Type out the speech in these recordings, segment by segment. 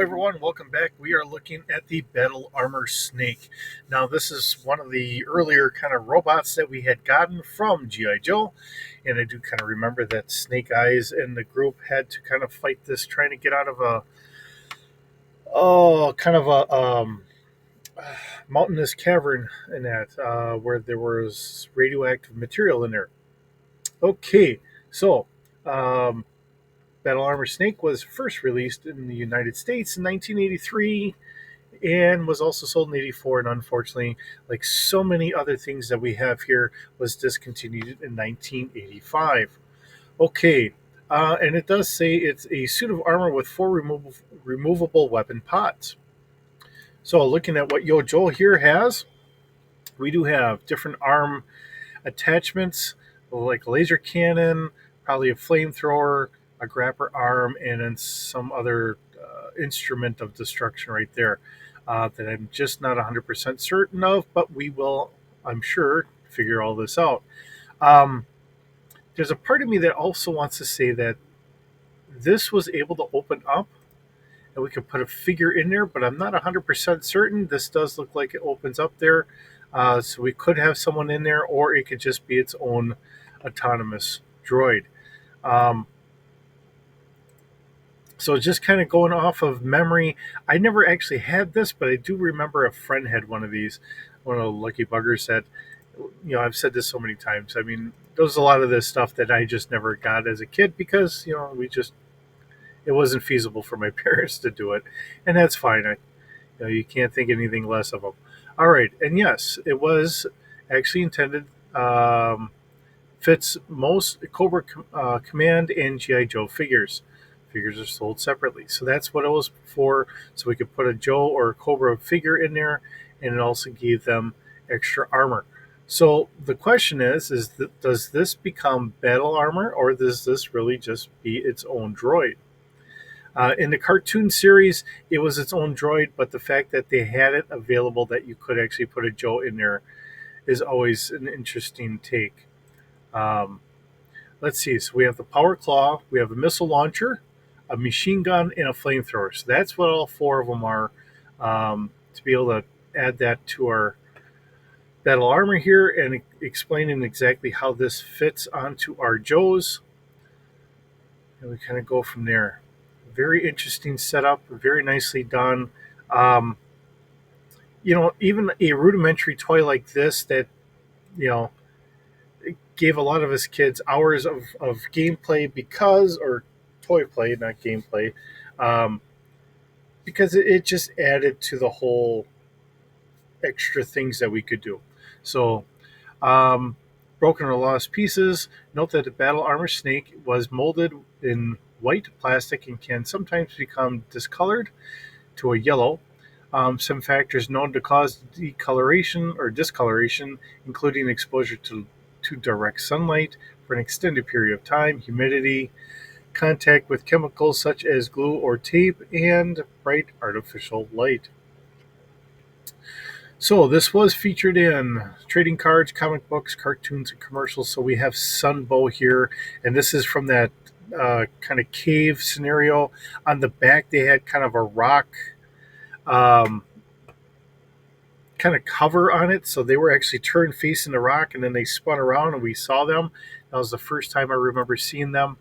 everyone. Welcome back. We are looking at the Battle Armor Snake. Now, this is one of the earlier kind of robots that we had gotten from G.I. Joe. And I do kind of remember that Snake Eyes and the group had to kind of fight this, trying to get out of a mountainous cavern in that, where there was radioactive material in there. Okay, so um, Battle Armor Snake was first released in the United States in 1983 and was also sold in 84, and unfortunately, like so many other things that we have here, was discontinued in 1985. Okay, and it does say it's a suit of armor with four removable weapon pods. So looking at what Yo Joel here has, we do have different arm attachments like a laser cannon, probably a flamethrower, a grapper arm, and then some other instrument of destruction right there that I'm just not 100% certain of, but we will, I'm sure, figure all this out. Um, there's a part of me that also wants to say that this was able to open up and we could put a figure in there, but I'm not 100% certain. This does look like it opens up there. So we could have someone in there, or it could just be its own autonomous droid. Um, so just kind of going off of memory, I never actually had this, but I do remember a friend had one of these, one of the lucky buggers that, I've said this so many times. I mean, there's a lot of this stuff that I just never got as a kid because, it wasn't feasible for my parents to do it. And that's fine. You can't think anything less of them. All right. And yes, it was actually intended, fits most Cobra Command and G.I. Joe figures. Figures are sold separately. So that's what it was for. So we could put a Joe or a Cobra figure in there, and it also gave them extra armor. So the question is does this become battle armor, or does this really just be its own droid? In the cartoon series, it was its own droid, but the fact that they had it available that you could actually put a Joe in there is always an interesting take. Um, let's see. So we have the power claw, we have a missile launcher, a machine gun, and a flamethrower. So that's what all four of them are. To be able to add that to our battle armor here and explaining exactly how this fits onto our Joes, and we kind of go from there. Very interesting setup, very nicely done. Um, Even a rudimentary toy like this that, you know, gave a lot of us kids hours of gameplay or toy play, not gameplay, um, because it just added to the whole extra things that we could do. So, um, broken or lost pieces. Note that the battle armor snake was molded in white plastic and can sometimes become discolored to a yellow. Some factors known to cause discoloration, including exposure to direct sunlight for an extended period of time, humidity, contact with chemicals such as glue or tape, and bright artificial light. So this was featured in trading cards, comic books, cartoons, and commercials. So we have Sunbow here, and this is from that kind of cave scenario. On the back, they had kind of a rock um, kind of cover on it, so they were actually turned facing the rock, and then they spun around, and we saw them. That was the first time I remember seeing them,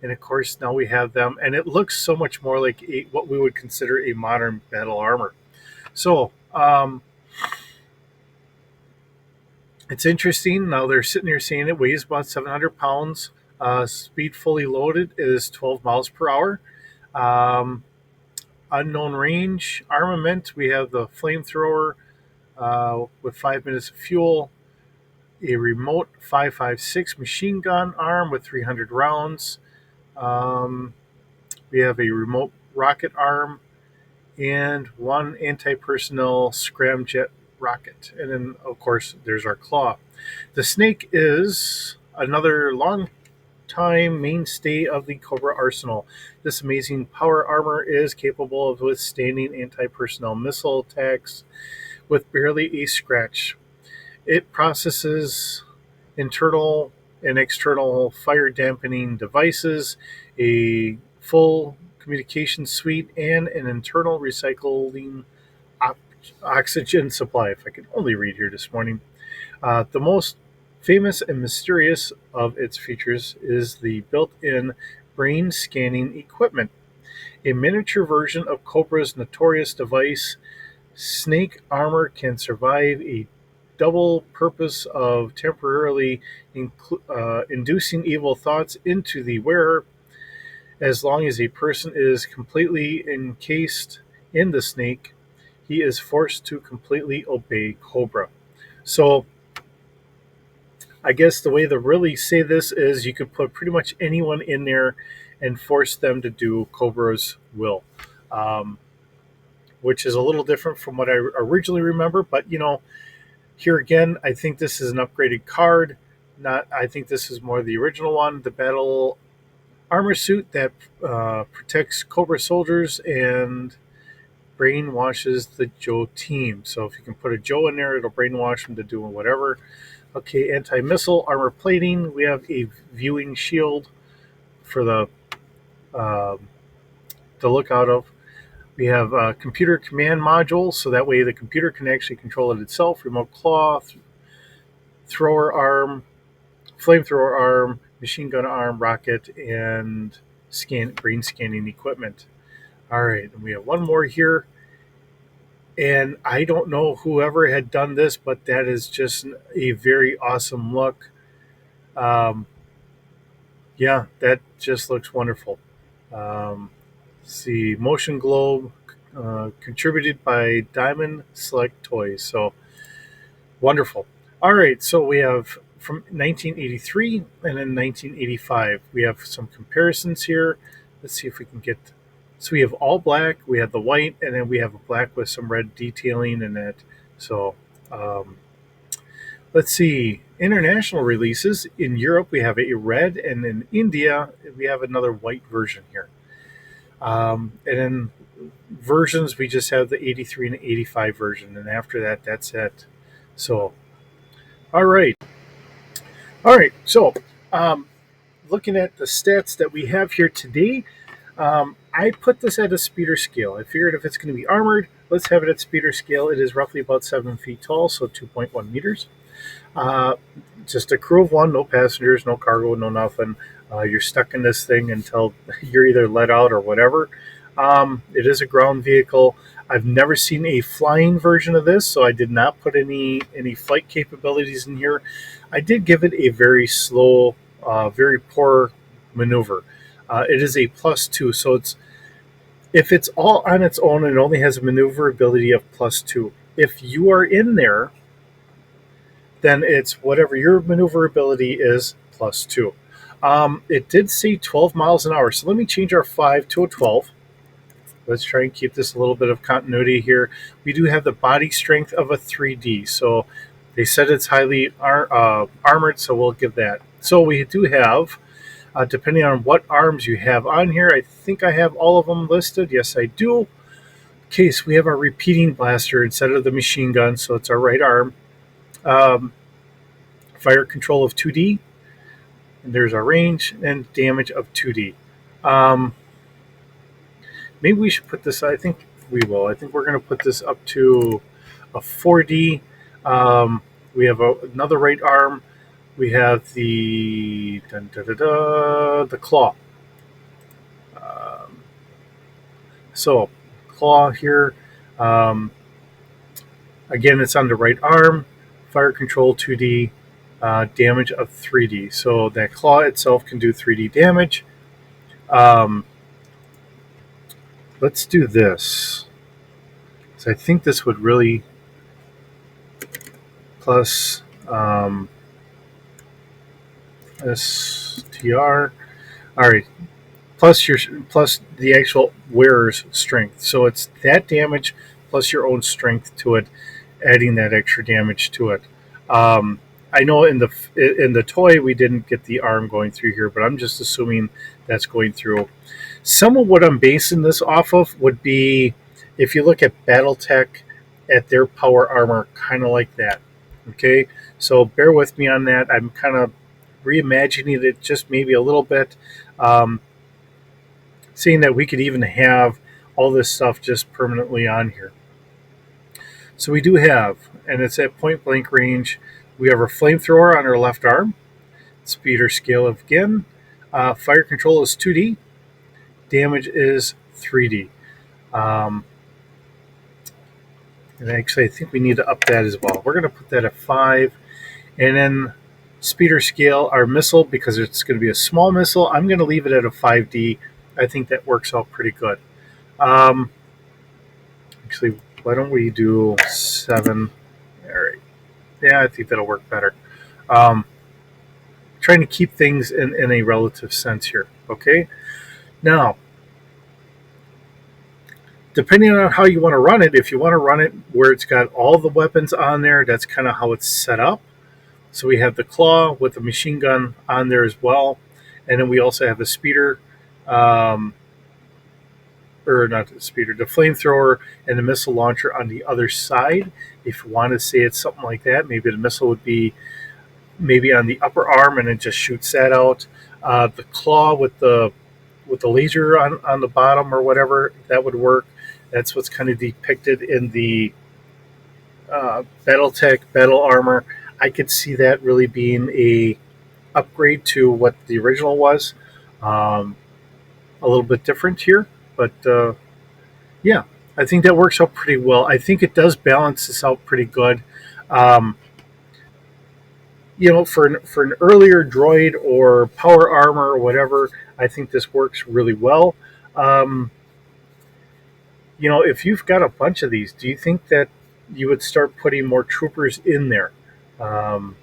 and of course now we have them, and it looks so much more like what we would consider a modern battle armor. So it's interesting. Now they're sitting here saying it weighs about 700 pounds. Speed fully loaded is 12 miles per hour. Um, Unknown range armament. We have the flamethrower with 5 minutes of fuel, a remote 5.56 machine gun arm with 300 rounds. Um, we have a remote rocket arm and one anti-personnel scramjet rocket. And then, of course, there's our claw. The snake is another long time mainstay of the Cobra arsenal. This amazing power armor is capable of withstanding anti-personnel missile attacks with barely a scratch. It processes internal and external fire dampening devices, a full communication suite, and an internal recycling oxygen supply. If I could only read here this morning. The most famous and mysterious of its features is the built in brain scanning equipment. A miniature version of Cobra's notorious device, Snake Armor, can survive a double purpose of temporarily inducing evil thoughts into the wearer. As long as a person is completely encased in the snake, he is forced to completely obey Cobra. So, I guess the way to really say this is you could put pretty much anyone in there and force them to do Cobra's will, um, which is a little different from what I originally remember. But here again, I think this is an upgraded card. Not, I think this is more the original one, the battle armor suit that protects Cobra soldiers and brainwashes the Joe team. So if you can put a Joe in there, it'll brainwash them to do whatever. Okay, anti-missile armor plating. We have a viewing shield for the to look out of. We have a computer command module, so that way the computer can actually control it itself. Remote claw, thrower arm, flamethrower arm, machine gun arm, rocket, and brain scanning equipment. All right, and we have one more here. And I don't know whoever had done this, but that is just a very awesome look. Um, yeah, that just looks wonderful. Let's see, Motion Globe, contributed by Diamond Select Toys. So wonderful. All right, so we have from 1983 and then 1985. We have some comparisons here. Let's see if we can get. So we have all black, we have the white, and then we have a black with some red detailing in it. So um, let's see. International releases in Europe, we have a red, and in India, we have another white version here. And then versions, we just have the 83 and 85 version, and after that, that's it. So, all right. All right. So, um, looking at the stats that we have here today, I put this at a speeder scale. I figured if it's going to be armored, let's have it at speeder scale. It is roughly about 7 feet tall, so 2.1 meters. Uh, just a crew of one, no passengers, no cargo, no nothing. You're stuck in this thing until you're either let out or whatever. It is a ground vehicle. I've never seen a flying version of this, so I did not put any flight capabilities in here. I did give it a very slow, very poor maneuver. It is a +2, so if it's all on its own, it only has a maneuverability of +2. If you are in there, then it's whatever your maneuverability is +2. It did say 12 miles an hour, so let me change our 5 to a 12. Let's try and keep this a little bit of continuity here. We do have the body strength of a 3D, so they said it's highly armored, so we'll give that. So we do have, depending on what arms you have on here, I think I have all of them listed. Yes, I do. Okay, so we have our repeating blaster instead of the machine gun, so it's our right arm. Um, Fire control of 2D, and there's our range, and damage of 2D. Um, Maybe we should put this, I think we will. I think we're going to put this up to a 4D. We have another right arm. We have the the claw. Um, so claw here. Um, Again, it's on the right arm. Fire control 2D. Damage of 3D. So that claw itself can do 3D damage. Um, let's do this. So I think this would really plus STR. All right, plus the actual wearer's strength. So it's that damage plus your own strength to it, adding that extra damage to it. Um, I know in the toy we didn't get the arm going through here, but I'm just assuming that's going through. Some of what I'm basing this off of would be if you look at BattleTech at their power armor, kind of like that. Okay, so bear with me on that. I'm kind of reimagining it just maybe a little bit. Um, seeing that we could even have all this stuff just permanently on here. So we do have, and it's at point blank range, we have our flamethrower on our left arm, speed or scale of again. Fire control is 2D, damage is 3D. Um, and actually, I think we need to up that as well. We're going to put that at 5. And then speed or scale, our missile, because it's going to be a small missile, I'm going to leave it at a 5D. I think that works out pretty good. Actually, why don't we do 7? All right. Yeah, I think that'll work better. Um, Trying to keep things in a relative sense here. Okay. Now, depending on how you want to run it, if you want to run it where it's got all the weapons on there, that's kind of how it's set up. So we have the claw with the machine gun on there as well. And then we also have the speeder, or not the speeder, the flamethrower and the missile launcher on the other side. If you want to say it's something like that, maybe the missile would be maybe on the upper arm and it just shoots that out. The claw with the laser on the bottom or whatever, that would work. That's what's kind of depicted in the BattleTech battle armor. I could see that really being a upgrade to what the original was. Um, a little bit different here, but yeah, I think that works out pretty well. I think it does balance this out pretty good. Um, for an earlier droid or power armor or whatever, I think this works really well. Um, if you've got a bunch of these, do you think that you would start putting more troopers in there? Um,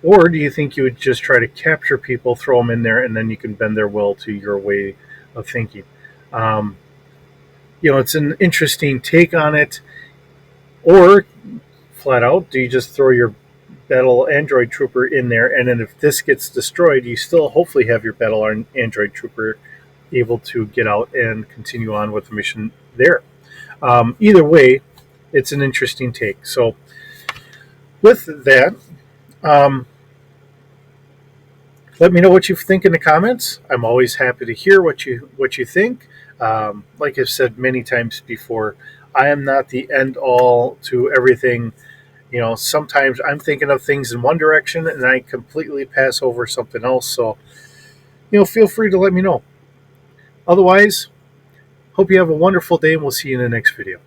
or do you think you would just try to capture people, throw them in there, and then you can bend their will to your way of thinking? Um, it's an interesting take on it. Or flat out, do you just throw your battle android trooper in there, and then if this gets destroyed, you still hopefully have your battle android trooper able to get out and continue on with the mission there. Either way, it's an interesting take. So with that, um, let me know what you think in the comments. I'm always happy to hear what you think. Like I've said many times before, I am not the end all to everything. Sometimes I'm thinking of things in one direction and I completely pass over something else. So, feel free to let me know. Otherwise, hope you have a wonderful day and we'll see you in the next video.